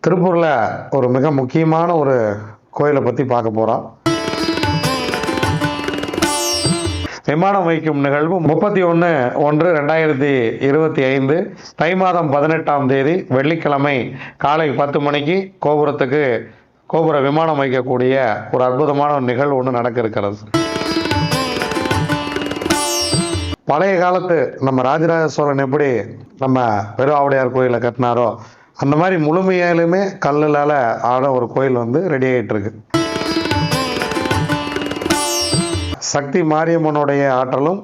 திருப்பூரில் ஒரு மிக முக்கியமான ஒரு கோயிலை பற்றி பார்க்க போகிறோம். விமானம் வைக்கும் நிகழ்வு 31/1/2025 தை மாதம் 18ஆம் தேதி வெள்ளிக்கிழமை காலை 10 மணிக்கு கோபுர விமானம் வைக்கக்கூடிய ஒரு அற்புதமான நிகழ்வு ஒன்று நடக்க இருக்கிறது. பழைய காலத்து நம்ம ராஜராஜ சோழன் எப்படி நம்ம பெருஆவுடையார் கோயிலை கட்டினாரோ அந்த மாதிரி முழுமையாலுமே கல்லுலால் ஆன ஒரு கோயில் வந்து ரெடி ஆகிட்டு இருக்கு. சக்தி மாரியம்மனுடைய ஆற்றலும்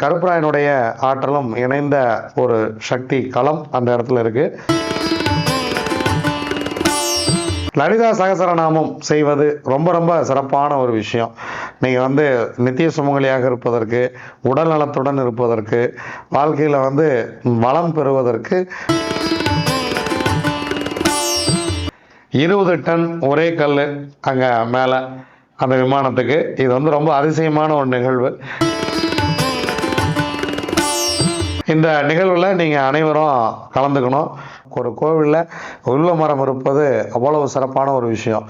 கருப்பராயனுடைய ஆற்றலும் இணைந்த ஒரு சக்தி களம் அந்த இடத்துல இருக்கு. லலிதா சகசரநாமம் செய்வது ரொம்ப ரொம்ப சிறப்பான ஒரு விஷயம். நீங்கள் வந்து நித்திய சுமங்கலியாக இருப்பதற்கு, உடல் நலத்துடன் இருப்பதற்கு, வாழ்க்கையில் வந்து வளம் பெறுவதற்கு 20 டன் ஒரே கல் அங்கே மேலே அந்த விமானத்துக்கு. இது வந்து ரொம்ப அதிசயமான ஒரு நிகழ்வு. இந்த நிகழ்வில் நீங்கள் அனைவரும் கலந்துக்கணும். ஒரு கோவிலில் உள்ள மரம் இருப்பது அவ்வளவு சிறப்பான ஒரு விஷயம்.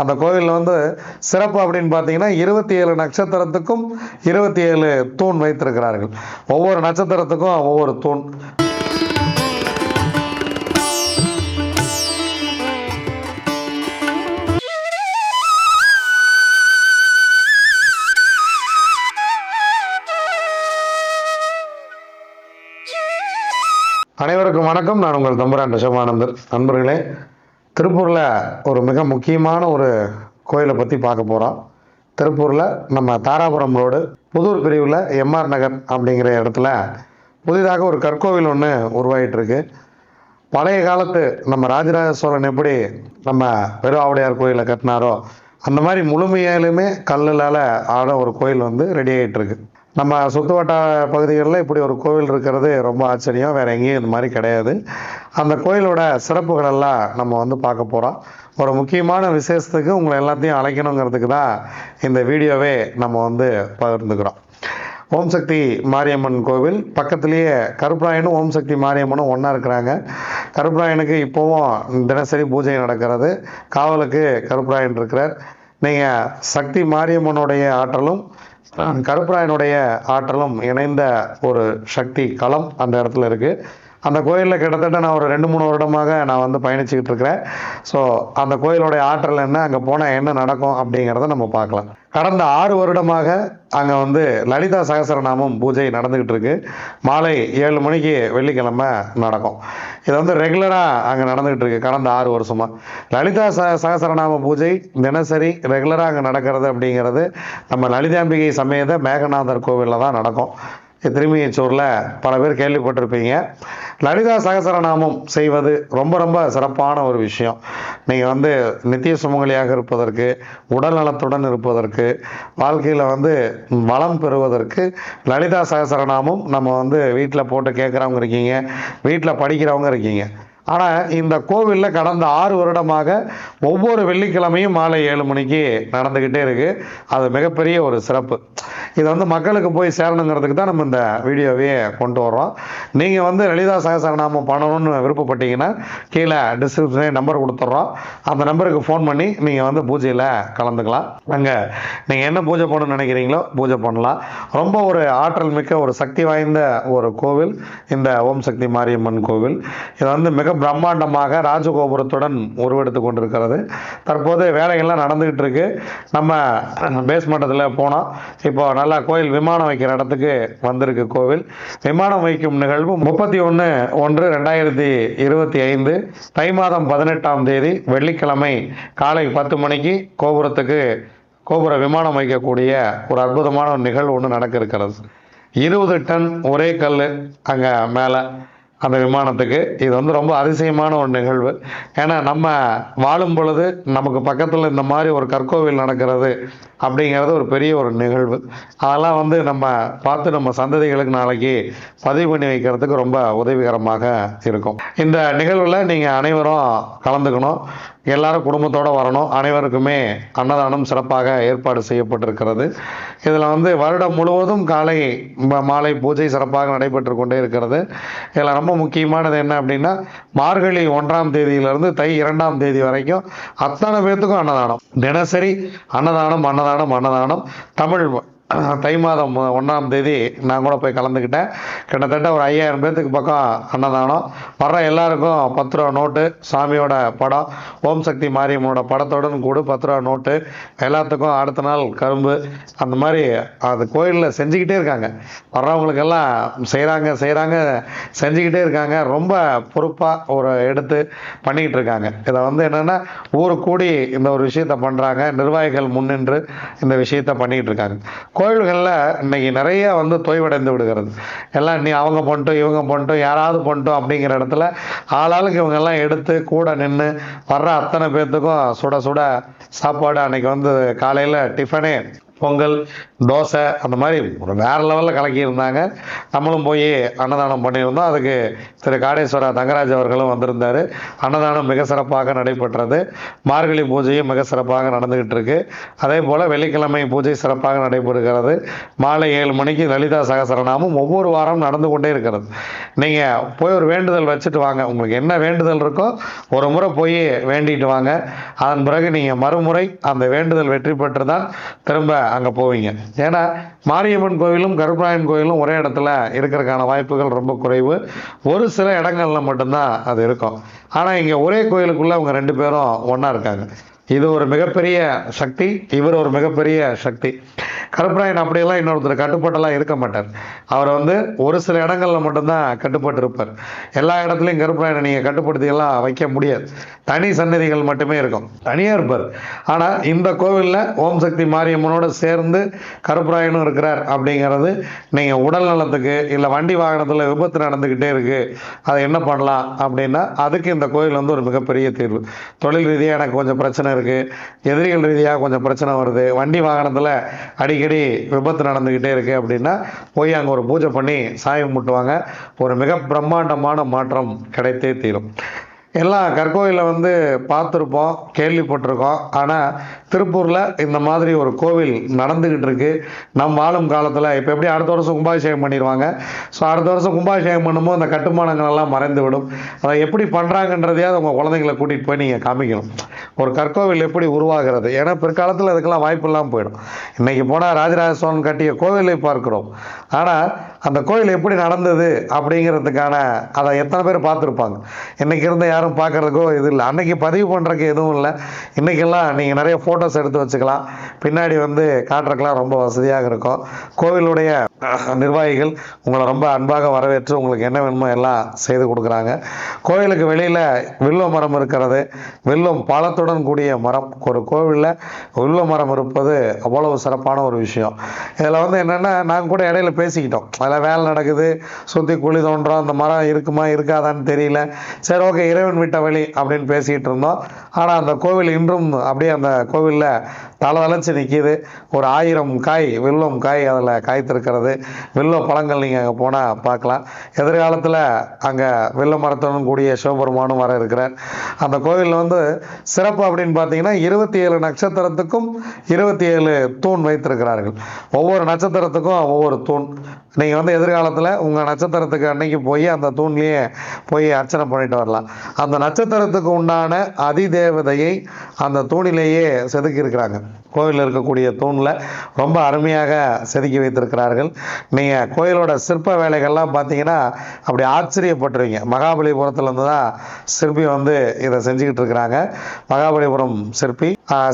அந்த கோவிலில் வந்து சிறப்பு அப்படின்னு பார்த்தீங்கன்னா 27 நட்சத்திரத்துக்கும் 27 தூண் வைத்திருக்கிறார்கள். ஒவ்வொரு நட்சத்திரத்துக்கும் ஒவ்வொரு தூண். அனைவருக்கும் வணக்கம். நான் உங்கள் தம்புரான் ரிஷபானந்தர். நண்பர்களே, திருப்பூரில் ஒரு மிக முக்கியமான ஒரு கோயிலை பற்றி பார்க்க போகிறோம். திருப்பூரில் நம்ம தாராபுரம் ரோடு புதூர் பிரிவில் எம்ஆர் நகர் அப்படிங்கிற இடத்துல புதிதாக ஒரு கற்கோவில் ஒன்று உருவாகிட்டுருக்கு. பழைய காலத்து நம்ம ராஜராஜ சோழன் எப்படி நம்ம பெருஆவுடையார் கோயிலை கட்டினாரோ அந்த மாதிரி முழுமையாலுமே கல்லுலால் ஆன ஒரு கோயில் வந்து ரெடி ஆகிட்டுருக்கு. நம்ம சுற்றுவட்டார பகுதிகளில் இப்படி ஒரு கோவில் இருக்கிறது ரொம்ப ஆச்சரியம். வேறு எங்கேயும் இந்த மாதிரி கிடையாது. அந்த கோயிலோட சிறப்புகளெல்லாம் நம்ம வந்து பார்க்க போகிறோம். ஒரு முக்கியமான விசேஷத்துக்கு உங்களை எல்லாத்தையும் அழைக்கணுங்கிறதுக்கு தான் இந்த வீடியோவே நம்ம வந்து பகிர்ந்துக்கிறோம். ஓம் சக்தி மாரியம்மன் கோவில் பக்கத்துலேயே கருப்பராயனும் ஓம் சக்தி மாரியம்மனும் ஒன்றா இருக்கிறாங்க. கருப்பராயனுக்கு இப்போவும் தினசரி பூஜை நடக்கிறது. காவலுக்கு கருப்பராயன் இருக்கிறார். நீங்கள் சக்தி மாரியம்மனுடைய ஆற்றலும் கருப்பராயனுடைய ஆற்றலும் இணைந்த ஒரு சக்தி களம் அந்த இடத்துல இருக்குது. அந்த கோயிலில் கிட்டத்தட்ட நான் ஒரு 2-3 வருடமாக நான் வந்து பயணிச்சுக்கிட்டு இருக்கிறேன். ஸோ அந்த கோயிலோடைய ஆற்றல் என்ன, அங்கே போனால் என்ன நடக்கும் அப்படிங்கிறத நம்ம பார்க்கலாம். கடந்த 6 வருடமாக அங்கே வந்து லலிதா சகசரநாமம் பூஜை நடந்துக்கிட்டு இருக்கு. மாலை 7 மணிக்கு வெள்ளிக்கிழமை நடக்கும். இது வந்து ரெகுலராக அங்கே நடந்துக்கிட்டு இருக்கு கடந்த 6 வருஷமாக. லலிதா சகசரநாம பூஜை தினசரி ரெகுலராக அங்கே நடக்கிறது அப்படிங்கிறது நம்ம லலிதாம்பிகை சமேத மேகநாதர் கோவிலில் தான் நடக்கும். திருமியச்சூரில் பல பேர் கேள்விப்பட்டிருப்பீங்க. லலிதா சகசரநாமம் செய்வது ரொம்ப ரொம்ப சிறப்பான ஒரு விஷயம். நீங்கள் வந்து நித்திய சுமங்கலியாக இருப்பதற்கு, உடல் நலத்துடன் இருப்பதற்கு, வாழ்க்கையில் வந்து வளம் பெறுவதற்கு லலிதா சகசரநாமம் நம்ம வந்து வீட்டில் போட்டு கேட்குறவங்க இருக்கீங்க, வீட்டில் படிக்கிறவங்க இருக்கீங்க. ஆனால் இந்த கோவிலில் கடந்த 6 வருடமாக ஒவ்வொரு வெள்ளிக்கிழமையும் மாலை 7 மணிக்கு நடந்துக்கிட்டே இருக்குது. அது மிகப்பெரிய ஒரு சிறப்பு. இதை வந்து மக்களுக்கு போய் சேரணுங்கிறதுக்கு தான் நம்ம இந்த வீடியோவே கொண்டு வர்றோம். நீங்கள் வந்து லலிதா சகசரநாமம் பண்ணணும்னு விருப்பப்பட்டீங்கன்னா கீழே டிஸ்கிரிப்ஷனே நம்பர் கொடுத்துட்றோம். அந்த நம்பருக்கு ஃபோன் பண்ணி நீங்கள் வந்து பூஜையில் கலந்துக்கலாம். அங்கே நீங்கள் என்ன பூஜை பண்ணணும்னு நினைக்கிறீங்களோ பூஜை பண்ணலாம். ரொம்ப ஒரு ஆற்றல் மிக்க ஒரு சக்தி வாய்ந்த ஒரு கோவில் இந்த ஓம் சக்தி மாரியம்மன் கோவில். இது வந்து மிக பிரம்மாண்டமாக ராஜகோபுரத்துடன் உருவெடுத்து கொண்டிருக்கிறது. தற்போது வேலைகள்லாம் நடந்துகிட்டு இருக்கு. நம்ம பேஸ்மெண்டத்தில் போனோம். இப்போ நல்லா கோயில் விமானம் வைக்கிற இடத்துக்கு வந்திருக்கு கோவில். விமானம் வைக்கும் நிகழ்வு 31/1/2025 தை மாதம் 18ஆம் தேதி வெள்ளிக்கிழமை காலை 10 மணிக்கு கோபுர விமானம் வைக்கக்கூடிய ஒரு அற்புதமான ஒரு நிகழ்வு ஒன்று நடக்க இருக்கிறது. 20 டன் ஒரே கல் அங்கே மேலே அந்த விமானத்துக்கு. இது வந்து ரொம்ப அதிசயமான ஒரு நிகழ்வு. ஏன்னா நம்ம வாழும் பொழுது நமக்கு பக்கத்தில் இந்த மாதிரி ஒரு கற்கோவில் நடக்கிறது அப்படிங்கிறது ஒரு பெரிய ஒரு நிகழ்வு. அதெல்லாம் வந்து நம்ம பார்த்து நம்ம சந்ததிகளுக்கு நாளைக்கு பதிவு பண்ணி வைக்கிறதுக்கு ரொம்ப உதவிகரமாக இருக்கும். இந்த நிகழ்வில் நீங்கள் அனைவரும் கலந்துக்கணும். எல்லாரும் குடும்பத்தோடு வரணும். அனைவருக்குமே அன்னதானம் சிறப்பாக ஏற்பாடு செய்யப்பட்டிருக்கிறது. இதில் வந்து வருடம் முழுவதும் காலை மாலை பூஜை சிறப்பாக நடைபெற்று கொண்டே இருக்கிறது. இதில் ரொம்ப முக்கியமானது என்ன அப்படின்னா, மார்கழி 1ஆம் தேதியிலிருந்து தை 2ஆம் தேதி வரைக்கும் அத்தனை பேர்த்துக்கும் அன்னதானம். தினசரி அன்னதானம் அன்னதானம் அன்னதானம். தமிழ் தை மாதம் 1ஆம் தேதி நான் கூட போய் கலந்துக்கிட்டேன். கிட்டத்தட்ட ஒரு 5000 பேர்த்துக்கு பக்கம் அன்னதானம். வர்ற எல்லாருக்கும் 10 ரூபா நோட்டு, சாமியோட படம், ஓம் சக்தி மாரியம்மனோட படத்தோடு கூட 10 ரூபா நோட்டு, எல்லாத்துக்கும் அடுத்த நாள் கரும்பு, அந்த மாதிரி அது கோயிலில் செஞ்சுக்கிட்டே இருக்காங்க. வர்றவங்களுக்கெல்லாம் செய்கிறாங்க செஞ்சுக்கிட்டே இருக்காங்க. ரொம்ப பொறுப்பாக ஒரு எடுத்து பண்ணிக்கிட்டு இருக்காங்க. இதை வந்து என்னென்னா ஊரு கூடி இந்த ஒரு விஷயத்தை பண்ணுறாங்க. நிர்வாகிகள் முன்னின்று இந்த விஷயத்தை பண்ணிக்கிட்டு இருக்காங்க. கோயில்களில் இன்னைக்கு நிறைய வந்து தொய்வடைந்து விடுகிறது. எல்லாம் நீ அவங்க பண்ணிட்டோம் இவங்க பண்ணிட்டோம் யாராவது பண்ணிட்டோம் அப்படிங்கிற இடத்துல ஆளாளுக்கு இவங்கெல்லாம் எடுத்து கூட நின்று வர்ற அத்தனை பேர்த்துக்கும் சுட சுட சாப்பாடு. அன்னைக்கு வந்து காலையில் டிஃபனே பொங்கல், தோசை, அந்த மாதிரி ஒரு வேறு லெவலில் கலக்கியிருந்தாங்க. நம்மளும் போய் அன்னதானம் பண்ணியிருந்தோம். அதுக்கு திரு காடேஸ்வரா தங்கராஜ் அவர்களும் வந்திருந்தார். அன்னதானம் மிக சிறப்பாக நடைபெற்றது. மார்கழி பூஜையும் மிக சிறப்பாக நடந்துக்கிட்டு இருக்கு. அதே போல் வெள்ளிக்கிழமை பூஜை சிறப்பாக நடைபெறுகிறது. மாலை 7 மணிக்கு லலிதா சகசரநாமம் ஒவ்வொரு வாரம் நடந்து கொண்டே இருக்கிறது. நீங்கள் போய் ஒரு வேண்டுதல் வச்சுட்டு வாங்க. உங்களுக்கு என்ன வேண்டுதல் இருக்கோ ஒரு முறை போய் வேண்டிட்டு வாங்க. அதன் பிறகு நீங்கள் மறுமுறை அந்த வேண்டுதல் வெற்றி பெற்று தான் திரும்ப அங்கே போவீங்க. ஏன்னா மாரியம்மன் கோவிலும் கருப்பராயன் கோவிலும் ஒரே இடத்துல இருக்கிறதுக்கான வாய்ப்புகள் ரொம்ப குறைவு. ஒரு சில இடங்கள்ல மட்டும்தான் அது இருக்கும். ஆனால் இங்கே ஒரே கோயிலுக்குள்ள அவங்க 2 பேரும் ஒன்றா இருக்காங்க. இது ஒரு மிகப்பெரிய சக்தி, இவர் ஒரு மிகப்பெரிய சக்தி. கருப்பராயன் அப்படியெல்லாம் இன்னொருத்தர் கட்டுப்பாட்டெல்லாம் இருக்க மாட்டார். அவர் வந்து ஒரு சில இடங்களில் மட்டும்தான் கட்டுப்பட்டு இருப்பார். எல்லா இடத்துலையும் கருப்பராயனை நீங்கள் கட்டுப்படுத்தியெல்லாம் வைக்க முடியாது. தனி சன்னதிகள் மட்டுமே இருக்கும், தனியாக இருப்பார். ஆனால் இந்த கோவிலில் ஓம் சக்தி மாரியம்மனோடு சேர்ந்து கருப்பராயனும் இருக்கிறார். அப்படிங்கிறது நீங்கள் உடல் நலத்துக்கு இல்லை வண்டி வாகனத்தில் விபத்து நடந்துக்கிட்டே இருக்குது, அதை என்ன பண்ணலாம் அப்படின்னா அதுக்கு இந்த கோவில் வந்து ஒரு மிகப்பெரிய தீர்வு. தொழில் ரீதியாக எனக்கு கொஞ்சம் பிரச்சனை இருக்குது, எதிரிகள் ரீதியாக கொஞ்சம் பிரச்சனை வருது, வண்டி வாகனத்தில் அடிக்கடி விபத்து நடந்துக்கிட்டே இருக்குது அப்படின்னா போய் அங்கே ஒரு பூஜை பண்ணி சாமி கும்பிட்டுவாங்க. ஒரு மிக பிரம்மாண்டமான மாற்றம் கிடைத்தே தீரும். எல்லாம் கற்கோயிலில் வந்து பார்த்துருப்போம், கேள்விப்பட்டிருக்கோம். ஆனால் திருப்பூரில் இந்த மாதிரி ஒரு கோவில் நடந்துக்கிட்டு இருக்கு. நம் வாழும் காலத்தில் இப்போ எப்படி அடுத்த வருஷம் கும்பாபிஷேகம் பண்ணிடுவாங்க. ஸோ அடுத்த வருஷம் கும்பாபிஷேகம் பண்ணும்போது அந்த கட்டுமானங்கள் எல்லாம் மறைந்து விடும். அதை எப்படி பண்ணுறாங்கன்றதையாவது உங்கள் குழந்தைங்களை கூட்டிகிட்டு போய் நீங்கள் காமிக்கணும். ஒரு கற்கோவில் எப்படி உருவாகிறது. ஏன்னா பிற்காலத்தில் அதுக்கெல்லாம் வாய்ப்பு இல்லாமல் போயிடும். இன்றைக்கி போனால் ராஜராஜ சோழன் கட்டிய கோவிலை பார்க்கிறோம். ஆனால் அந்த கோவில் எப்படி நடந்தது அப்படிங்கிறதுக்கான அதை எத்தனை பேர் பார்த்துருப்பாங்க. இன்றைக்கி இருந்த யாரும் பார்க்குறதுக்கோ இது இல்லை. அன்றைக்கி பதிவு பண்ணுறதுக்கு எதுவும் இல்லை. இன்றைக்கெல்லாம் நீங்கள் நிறைய ஃபோட்டோஸ் எடுத்து வச்சுக்கலாம். பின்னாடி வந்து காட்டுறதுக்கெலாம் ரொம்ப வசதியாக இருக்கும். கோவிலுடைய நிர்வாகிகள் உங்களை ரொம்ப அன்பாக வரவேற்று உங்களுக்கு என்ன வேணுமோ எல்லாம் செய்து கொடுக்குறாங்க. கோவிலுக்கு வெளியில் வில்வ மரம் இருக்கிறது. வில்வம் பாலத்துடன் கூடிய மரம். ஒரு கோவிலில் வில்வ மரம் இருப்பது அவ்வளவு சிறப்பான ஒரு விஷயம். இதில் வந்து என்னென்னா நாங்கள் கூட இடையில பேசிக்கிட்டோம். அதில் வேலை நடக்குது, சுற்றி குழி தோன்றோம், அந்த மரம் இருக்குமா இருக்காதான்னு தெரியல. சரி ஓகே, இறைவன் விட்ட வழி அப்படின்னு பேசிக்கிட்டு இருந்தோம். ஆனால் அந்த கோவில் இன்றும் அப்படியே அந்த கோவிலில் தளதளச்சு நிற்கிது. ஒரு 1000 காய் வில்வம் காய் அதில் காய்த்திருக்கிறது. வில்வ பழங்கள் நீங்கள் அங்கே போனால் பார்க்கலாம். எதிர்காலத்தில் அங்கே வில்வ மரத்துடன் கூடிய சிவபெருமானும் வர இருக்கிறார். அந்த கோவிலில் வந்து சிறப்பு அப்படின்னு பார்த்தீங்கன்னா 27 நட்சத்திரத்துக்கும் 27 தூண் வைத்திருக்கிறார்கள். ஒவ்வொரு நட்சத்திரத்துக்கும் ஒவ்வொரு தூண். நீங்கள் வந்து எதிர்காலத்தில் உங்கள் நட்சத்திரத்துக்கு அன்னைக்கு போய் அந்த தூண்லேயே போய் அர்ச்சனை பண்ணிட்டு வரலாம். அந்த நட்சத்திரத்துக்கு உண்டான அதிதேவதையை அந்த தூணிலேயே செதுக்கி இருக்கிறாங்க. கோயிலில் இருக்கக்கூடிய தூணில் ரொம்ப அருமையாக செதுக்கி வைத்திருக்கிறார்கள். நீங்கள் கோயிலோட சிற்ப வேலைகள்லாம் பார்த்தீங்கன்னா அப்படி ஆச்சரியப்பட்டுருவீங்க. மகாபலிபுரத்துலேருந்து தான் சிற்பி வந்து இதை செஞ்சுக்கிட்டு இருக்கிறாங்க. மகாபலிபுரம் சிற்பி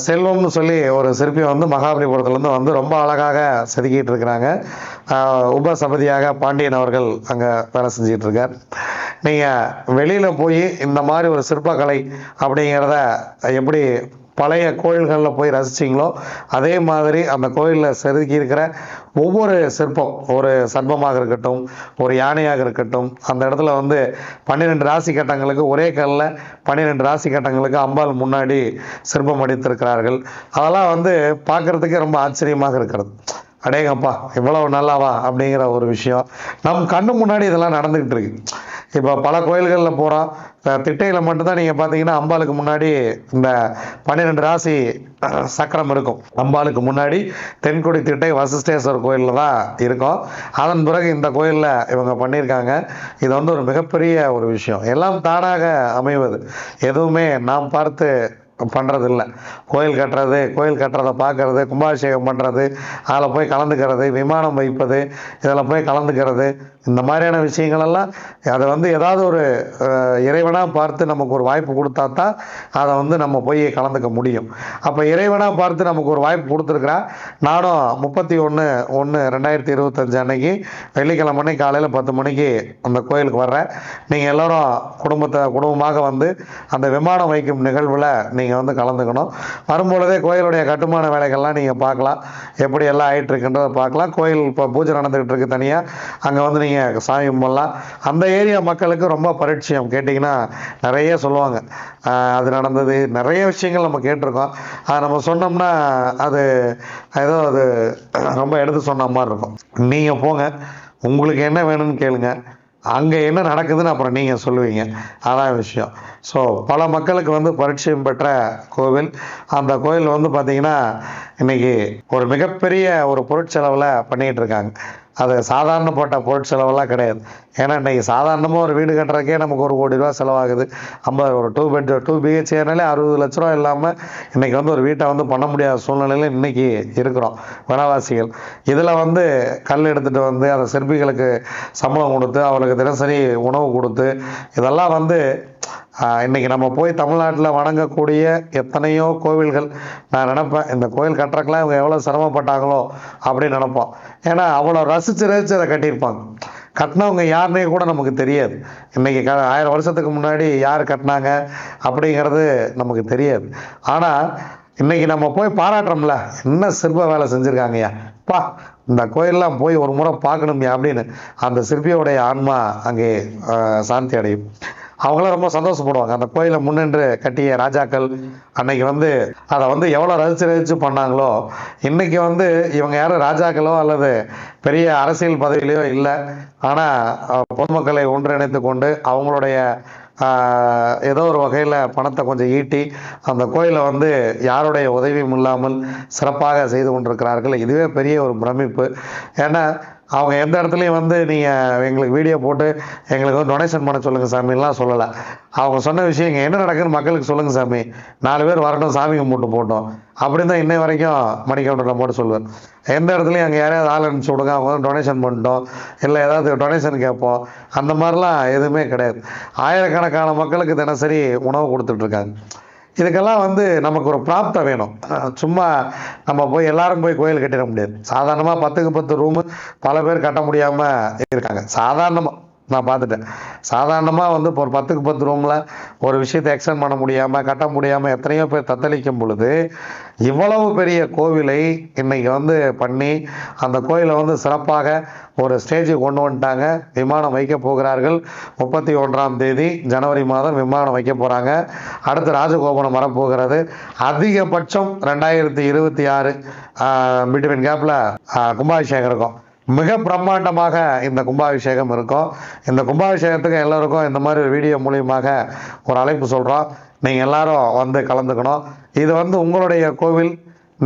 செல்வம்னு சொல்லி ஒரு சிற்பி வந்து மகாபலிபுரத்துலேருந்து வந்து ரொம்ப அழகாக செதுக்கிட்டு இருக்கிறாங்க. உபசபதியாக பாண்டியன் அவர்கள் அங்கே வேலை செஞ்சுக்கிட்டு இருக்கார். நீங்கள் வெளியில் போய் இந்த மாதிரி ஒரு சிற்பக்கலை அப்படிங்கிறத எப்படி பழைய கோயில்களில் போய் ரசிச்சிங்களோ அதே மாதிரி அந்த கோயிலில் செதுக்கி இருக்கிற ஒவ்வொரு சிற்பம், ஒரு சர்ப்பமாக இருக்கட்டும், ஒரு யானையாக இருக்கட்டும், அந்த இடத்துல வந்து 12 ராசி கட்டங்களுக்கு ஒரே கல்லில் 12 ராசி கட்டங்களுக்கு அம்பாள் முன்னாடி சிற்பம் அடித்திருக்கிறார்கள். அதெல்லாம் வந்து பார்க்குறதுக்கே ரொம்ப ஆச்சரியமாக இருக்கிறது. அடேங்கப்பா இவ்வளவு நல்லாவா அப்படிங்கிற ஒரு விஷயம் நம் கண்ணு முன்னாடி இதெல்லாம் நடந்துக்கிட்டு இருக்கு. இப்போ பல கோயில்களில் போகிறோம், திட்டையில் மட்டும்தான் நீங்கள் பார்த்தீங்கன்னா அம்பாளுக்கு முன்னாடி இந்த 12 ராசி சக்கரம் இருக்கும். அம்பாளுக்கு முன்னாடி தென்குடி திட்டை வசிஷ்டேஸ்வரர் கோயிலில் தான் இருக்கும். அதன் பிறகு இந்த கோயிலில் இவங்க பண்ணியிருக்காங்க. இது வந்து ஒரு மிகப்பெரிய ஒரு விஷயம். எல்லாம் தானாக அமைவது, எதுவுமே நாம் பார்த்து பண்ணுறதில்ல. கோயில் கட்டுறதை பார்க்கறது, கும்பாபிஷேகம் பண்ணுறது, அதில் போய் கலந்துக்கிறது, விமானம் வைப்பது, இதில் போய் கலந்துக்கிறது, இந்த மாதிரியான விஷயங்களெல்லாம் அதை வந்து ஏதாவது ஒரு இறைவனாக பார்த்து நமக்கு ஒரு வாய்ப்பு கொடுத்தா தான் அதை வந்து நம்ம போய் கலந்துக்க முடியும். அப்போ இறைவனாக பார்த்து நமக்கு ஒரு வாய்ப்பு கொடுத்துருக்குறா. நானும் 31/1/2025 அன்னைக்கு வெள்ளிக்கிழமை காலையில் 10 மணிக்கு அந்த கோயிலுக்கு வர்றேன். நீங்கள் எல்லோரும் குடும்பமாக வந்து அந்த விமானம் வைக்கும் நிகழ்வில் நீங்கள் வந்து கலந்துக்கணும். வரும்பொழுதே கோயிலுடைய கட்டுமான வேலைகள்லாம் நீங்கள் பார்க்கலாம், எப்படி எல்லாம் ஆகிட்டு இருக்குன்றதை பார்க்கலாம். கோயில் இப்போ பூஜை நடந்துகிட்டு இருக்கு தனியாக, அங்கே வந்து நீங்கள் சாமி கும்பிடலாம். அந்த ஏரியா மக்களுக்கு ரொம்ப பரிட்சயம். கேட்டிங்கன்னா நிறைய சொல்லுவாங்க, அது நடந்தது, நிறைய விஷயங்கள் நம்ம கேட்டிருக்கோம். அதை நம்ம சொன்னோம்னா அது ஏதோ அது ரொம்ப எடுத்து சொன்ன மாதிரி இருக்கும். நீங்கள் போங்க, உங்களுக்கு என்ன வேணும்னு கேளுங்க, அங்கே என்ன நடக்குதுன்னு அப்புறம் நீங்கள் சொல்லுவீங்க. அதான் விஷயம். ஸோ பல மக்களுக்கு வந்து பரிட்சயம் பெற்ற கோவில். அந்த கோவில் வந்து பார்த்திங்கன்னா இன்றைக்கி ஒரு மிகப்பெரிய ஒரு பொருட்செலவில் பண்ணிகிட்டு இருக்காங்க. அது சாதாரணப்பட்ட பொருட்செலவெல்லாம் கிடையாது. ஏன்னா இன்றைக்கி சாதாரணமாக ஒரு வீடு கட்டுறதுக்கே நமக்கு 1 கோடி ரூபா செலவாகுது. ஒரு 2 BHKனாலே 60 லட்ச ரூபா இல்லாமல் இன்றைக்கி வந்து ஒரு வீட்டை வந்து பண்ண முடியாத சூழ்நிலையில் இன்றைக்கி இருக்கிறோம் வனவாசிகள். இதில் வந்து கல் எடுத்துகிட்டு வந்து அந்த சிற்பிகளுக்கு சம்பளம் கொடுத்து, அவர்களுக்கு தினசரி உணவு கொடுத்து, இதெல்லாம் வந்து இன்றைக்கி நம்ம போய் தமிழ்நாட்டில் வணங்கக்கூடிய எத்தனையோ கோவில்கள், நான் நினப்பேன் இந்த கோவில் கட்டுறக்கெல்லாம் இவங்க எவ்வளோ சிரமப்பட்டாங்களோ அப்படின்னு நினப்போம். ஏன்னா அவ்வளோ ரசித்து அதை கட்டியிருப்பாங்க. கட்டினவங்க யாருன்னே கூட நமக்கு தெரியாது. இன்றைக்கி 1000 வருஷத்துக்கு முன்னாடி யார் கட்டினாங்க அப்படிங்கிறது நமக்கு தெரியாது. ஆனால் இன்றைக்கி நம்ம போய் பாராட்டுறோம்ல, என்ன சிற்ப வேலை செஞ்சுருக்காங்கய்யா, இந்த கோயிலெலாம் போய் ஒரு முறை பார்க்கணும்யா அப்படின்னு அந்த சிற்பியோடைய ஆன்மா அங்கே சாந்தி அடையும். அவங்களாம் ரொம்ப சந்தோஷப்படுவாங்க. அந்த கோயிலை முன்னின்று கட்டிய ராஜாக்கள் அன்னைக்கு வந்து அதை வந்து எவ்வளோ ரசித்து பண்ணாங்களோ, இன்றைக்கி வந்து இவங்க யாரும் ராஜாக்களோ அல்லது பெரிய அரசியல் பதவியிலையோ இல்லை. ஆனால் பொதுமக்களை ஒன்றிணைத்து கொண்டு அவங்களுடைய ஏதோ ஒரு வகையில் பணத்தை கொஞ்சம் ஈட்டி அந்த கோயிலை வந்து யாருடைய உதவியும் இல்லாமல் சிறப்பாக செய்து கொண்டிருக்கிறார்கள். இதுவே பெரிய ஒரு பிரமிப்பு. ஏன்னா அவங்க எந்த இடத்துலையும் வந்து நீங்கள் எங்களுக்கு வீடியோ போட்டு எங்களுக்கு வந்து டொனேஷன் பண்ண சொல்லுங்கள் சாமின்லாம் சொல்லலை. அவங்க சொன்ன விஷயம் இங்கே என்ன நடக்குதுன்னு மக்களுக்கு சொல்லுங்கள் சாமி, 4 பேர் வரட்டும், சாமி கும்பிட்டு போட்டோம் அப்படின்னு தான் இன்னை வரைக்கும் மணிக்கவுண்டரில் போட்டு சொல்லுவேன். எந்த இடத்துலையும் அங்கே யாரையாவது ஆள் அனுப்பிச்சி விடுங்க, அவங்க வந்து டொனேஷன் பண்ணிட்டோம், இல்லை ஏதாவது டொனேஷன் கேட்போம், அந்த மாதிரிலாம் எதுவுமே கிடையாது. ஆயிரக்கணக்கான மக்களுக்கு தினசரி உணவு கொடுத்துட்ருக்காங்க. இதுக்கெல்லாம் வந்து நமக்கு ஒரு பிராப்தம் வேணும். சும்மா நம்ம போய் எல்லாரும் போய் கோயில் கட்டிட முடியாது. சாதாரணமாக 10க்கு 10 ரூமு பல பேர் கட்ட முடியாமல் இருக்காங்க. சாதாரணமாக நான் பார்த்துட்டேன். சாதாரணமாக வந்து இப்போ ஒரு 10க்கு 10 ரூமில் ஒரு விஷயத்தை எக்ஸ்டெண்ட் பண்ண முடியாமல் கட்ட முடியாமல் எத்தனையோ பேர் தத்தளிக்கும் பொழுது இவ்வளவு பெரிய கோவிலை இன்றைக்கி வந்து பண்ணி அந்த கோயிலை வந்து சிறப்பாக ஒரு ஸ்டேஜுக்கு கொண்டு வந்துட்டாங்க. விமானம் வைக்க போகிறார்கள். 31ஆம் தேதி ஜனவரி மாதம் விமானம் வைக்க போகிறாங்க. அடுத்து ராஜகோபுரம் வரப்போகிறது. அதிகபட்சம் 2026 பிட்வீன் கேப்பில் கும்பாபிஷேகம் இருக்கும். மிக பிரம்மாண்டமாக இந்த கும்பாபிஷேகம் இருக்கும். இந்த கும்பாபிஷேகத்துக்கு எல்லோருக்கும் இந்த மாதிரி ஒரு வீடியோ மூலியமாக ஒரு அழைப்பு சொல்கிறோம். நீங்கள் எல்லாரும் வந்து கலந்துக்கணும். இது வந்து உங்களுடைய கோவில்,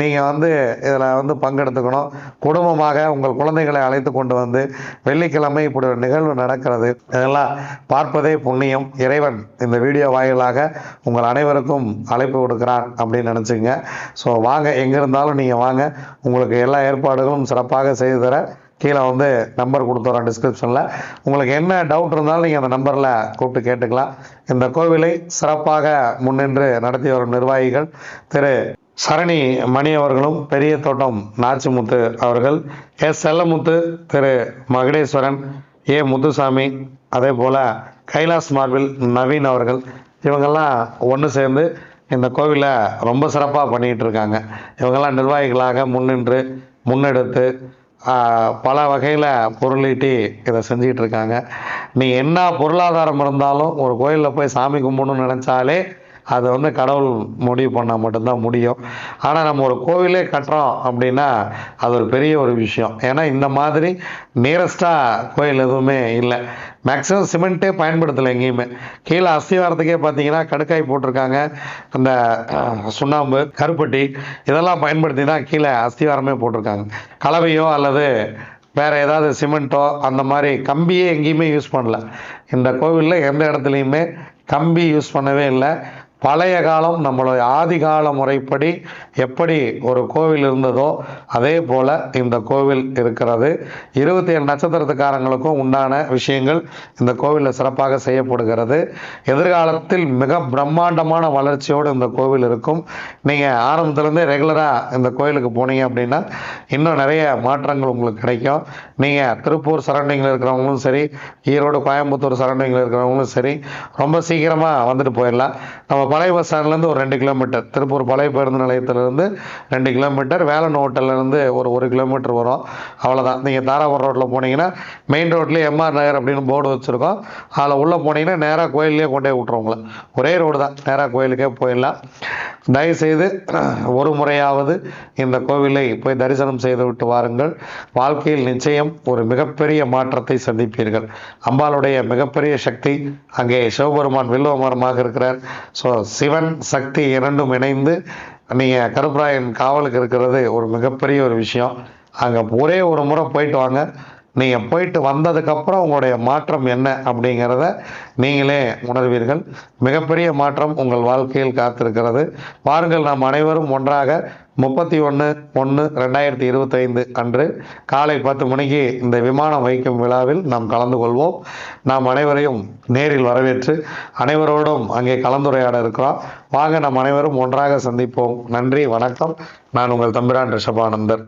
நீங்கள் வந்து இதில் வந்து பங்கெடுத்துக்கணும். குடும்பமாக உங்கள் குழந்தைகளை அழைத்து கொண்டு வந்து வெள்ளிக்கிழமை இப்படி ஒரு நிகழ்வு நடக்கிறது, இதெல்லாம் பார்ப்பதே புண்ணியம். இறைவன் இந்த வீடியோ வாயிலாக உங்கள் அனைவருக்கும் அழைப்பு கொடுக்குறான் அப்படின்னு நினச்சிங்க. ஸோ வாங்க, எங்கே இருந்தாலும் நீங்கள் வாங்க, உங்களுக்கு எல்லா ஏற்பாடுகளும் சிறப்பாக செய்து தர கீழே வந்து நம்பர் கொடுத்துறோம் டிஸ்கிரிப்ஷனில். உங்களுக்கு என்ன டவுட் இருந்தாலும் நீங்கள் அந்த நம்பரில் கூப்பிட்டு கேட்டுக்கலாம். இந்த கோவிலை சிறப்பாக முன்னின்று நடத்தி வரும் நிர்வாகிகள் திரு சரணி மணி அவர்களும், பெரிய தோட்டம் நாச்சிமுத்து அவர்கள், எஸ் செல்லமுத்து, திரு மகுடேஸ்வரன், ஏ முத்துசாமி, அதே போல் கைலாஸ் மார்பில் நவீன் அவர்கள், இவங்கெல்லாம் ஒன்று சேர்ந்து இந்த கோவிலை ரொம்ப சிறப்பாக பண்ணிகிட்டு இருக்காங்க. இவங்கெல்லாம் நிர்வாகிகளாக முன்னின்று முன்னெடுத்து பல வகையில் பொருளீட்டி இதை செஞ்சிகிட்டு இருக்காங்க. நீ என்ன பொருளாதாரம் இருந்தாலும் ஒரு கோயிலில் போய் சாமி கும்பிடணும்னு நினச்சாலே அது வந்து கடவுள் முடிவு பண்ணால் மட்டும்தான் முடியும். ஆனால் நம்ம ஒரு கோவிலே கட்டுறோம் அப்படின்னா அது ஒரு பெரிய ஒரு விஷயம். ஏன்னா இந்த மாதிரி நியரஸ்டாக கோயில் எதுவுமே இல்லை. மேக்ஸிமம் சிமெண்ட்டே பயன்படுத்தலை எங்கேயுமே. கீழே அஸ்திவாரத்துக்கே பார்த்தீங்கன்னா கடுக்காய் போட்டிருக்காங்க. அந்த சுண்ணாம்பு, கருப்பட்டி இதெல்லாம் பயன்படுத்தி தான் கீழே அஸ்திவாரமே போட்டிருக்காங்க. கலவையோ அல்லது வேறு ஏதாவது சிமெண்ட்டோ அந்த மாதிரி கம்பியே எங்கேயுமே யூஸ் பண்ணல. இந்த கோவிலில் எந்த இடத்துலையுமே கம்பி யூஸ் பண்ணவே இல்லை. பழைய காலம் நம்மளுடைய ஆதிகால முறைப்படி எப்படி ஒரு கோவில் இருந்ததோ அதே போல் இந்த கோவில் இருக்கிறது. 27 நட்சத்திரத்துக்காரங்களுக்கும் உண்டான விஷயங்கள் இந்த கோவிலில் சிறப்பாக செய்யப்படுகிறது. எதிர்காலத்தில் மிக பிரம்மாண்டமான வளர்ச்சியோடு இந்த கோவில் இருக்கும். நீங்கள் ஆரம்பத்துலேருந்தே ரெகுலராக இந்த கோவிலுக்கு போனீங்க அப்படின்னா இன்னும் நிறைய மாற்றங்கள் உங்களுக்கு கிடைக்கும். நீங்கள் திருப்பூர் சரௌண்டிங்கில் இருக்கிறவங்களும் சரி, ஈரோடு கோயம்புத்தூர் சரௌண்டிங்கில் இருக்கிறவங்களும் சரி, ரொம்ப சீக்கிரமாக வந்துட்டு போயிடலாம். நம்ம பழைய பஸ் ஸ்டாண்ட்லேருந்து ஒரு 2 கிலோமீட்டர், திருப்பூர் பழைய பேருந்து நிலையத்திலேருந்து 2 கிலோமீட்டர், வேலன் ஹோட்டல்லேருந்து ஒரு 1 கிலோமீட்டர் வரும். அவ்வளோதான். நீங்கள் தாராபுரம் ரோட்டில் போனீங்கன்னா மெயின் ரோட்லேயே எம்ஆர் நகர் அப்படின்னு போர்டு வச்சுருக்கோம். அதில் உள்ளே போனீங்கன்னா நேராக கோயிலே கொண்டே விட்டுருவோங்கள. ஒரே ரோடு தான், நேராக கோயிலுக்கே போயிடலாம். தயவுசெய்து ஒரு முறையாவது இந்த கோவிலை போய் தரிசனம் செய்து விட்டு வாருங்கள். வாழ்க்கையில் நிச்சயம் ஒரு மிகப்பெரிய மாற்றத்தை சந்திப்பீர்கள். அம்பாளுடைய மிகப்பெரிய சக்தி அங்கே சிவபெருமான் வில்வமரமாக இருக்கிறார். ஸோ சிவன் சக்தி இரண்டும் இணைந்து நீங்கள் கருப்பராயன் காவலுக்கு இருக்கிறது ஒரு மிகப்பெரிய ஒரு விஷயம். அங்கே ஒரே ஒரு முறை போயிட்டு வாங்க. நீங்கள் போயிட்டு வந்ததுக்கப்புறம் உங்களுடைய மாற்றம் என்ன அப்படிங்கிறத நீங்களே உணர்வீர்கள். மிகப்பெரிய மாற்றம் உங்கள் வாழ்க்கையில் காத்திருக்கிறது. வாருங்கள், நாம் அனைவரும் ஒன்றாக 31/1/2025 அன்று காலை 10 மணிக்கு இந்த விமானம் வைக்கும் விழாவில் நாம் கலந்து கொள்வோம். நாம் அனைவரையும் நேரில் வரவேற்று அனைவரோடும் அங்கே கலந்துரையாட இருக்கிறோம். வாங்க, நாம் அனைவரும் ஒன்றாக சந்திப்போம். நன்றி, வணக்கம். நான் உங்கள் தம்பிரான் ரிஷபானந்தர்.